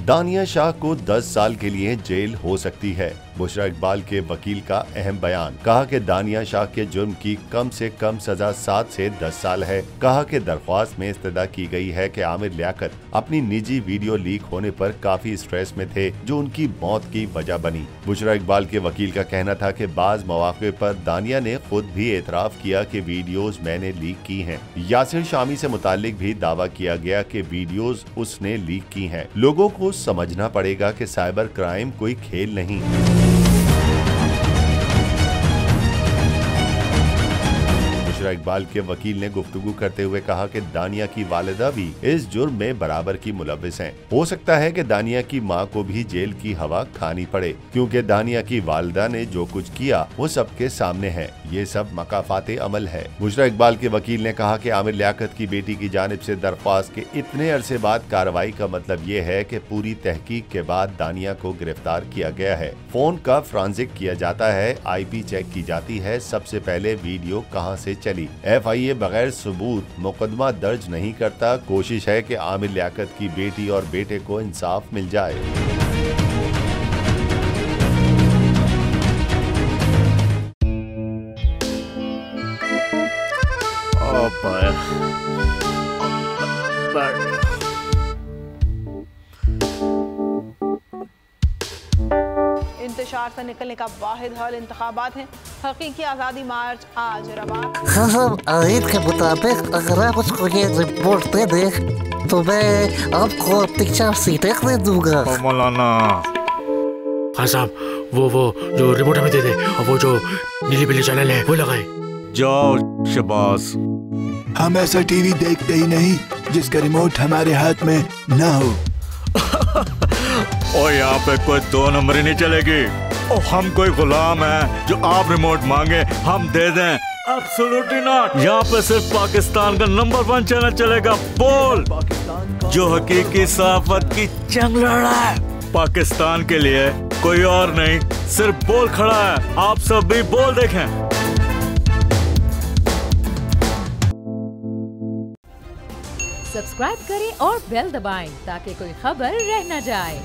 दानिया शाह को 10 साल के लिए जेल हो सकती है। बुशरा इकबाल के वकील का अहम बयान। कहा कि दानिया शाह के जुर्म की कम से कम सजा 7 से 10 साल है। कहा कि दरख्वास्त में इस्तदा की गई है कि आमिर लियाकत अपनी निजी वीडियो लीक होने पर काफी स्ट्रेस में थे, जो उनकी मौत की वजह बनी। बुशरा इकबाल के वकील का कहना था कि बाज मौके पर दानिया ने खुद भी एतराफ किया कि वीडियोज मैंने लीक की हैं। यासिर शामी से मुतालिक भी दावा किया गया कि वीडियोज उसने लीक की हैं। लोगों को समझना पड़ेगा कि साइबर क्राइम कोई खेल नहीं। बुशरा इकबाल के वकील ने गुफ्तगू करते हुए कहा कि दानिया की वालिदा भी इस जुर्म में बराबर की मुलव्विस हैं। हो सकता है कि दानिया की मां को भी जेल की हवा खानी पड़े, क्योंकि दानिया की वालिदा ने जो कुछ किया वो सबके सामने है। ये सब मकाफाते अमल है। बुशरा इकबाल के वकील ने कहा कि आमिर लियाकत की बेटी की जानिब से दरख्वास्त के इतने अरसे बाद कार्रवाई का मतलब ये है कि पूरी तहकीक के बाद दानिया को गिरफ्तार किया गया है। फोन का फ्रांसिक किया जाता है, IP चेक की जाती है, सबसे पहले वीडियो कहां से चली। FIA बगैर सबूत मुकदमा दर्ज नहीं करता। कोशिश है कि आमिर लियाकत की बेटी और बेटे को इंसाफ मिल जाए। इंतशार से निकलने का वाहिद हल इंतखाबात हैं। हकीकी आज़ादी मार्च आज रवा। हाँ, आयत के मुताबिक अगर आप उसको ये रिपोर्ट दे दे तो मैं आपको अपनी 4 सीटें दे दूंगा। मौलाना हाँ साहब, वो जो रिपोर्ट हमें दे दे और वो जो नीली पीली चैनल है वो लगाए। जाओ शबास। हम ऐसा टीवी देखते ही नहीं जिसका रिमोट हमारे हाथ में ना हो। और यहाँ पे कोई 2 नंबर ही नहीं चलेगी। और हम कोई गुलाम है जो आप रिमोट मांगे हम दे दें? Absolutely not. यहाँ पे सिर्फ पाकिस्तान का नंबर 1 चैनल चलेगा, बोल, जो हकीकी सहाफत की जंग लड़ रहा है। पाकिस्तान के लिए कोई और नहीं, सिर्फ बोल खड़ा है। आप सब भी बोल देखें। सब्सक्राइब करें और बेल दबाएं ताकि कोई खबर रह न जाए।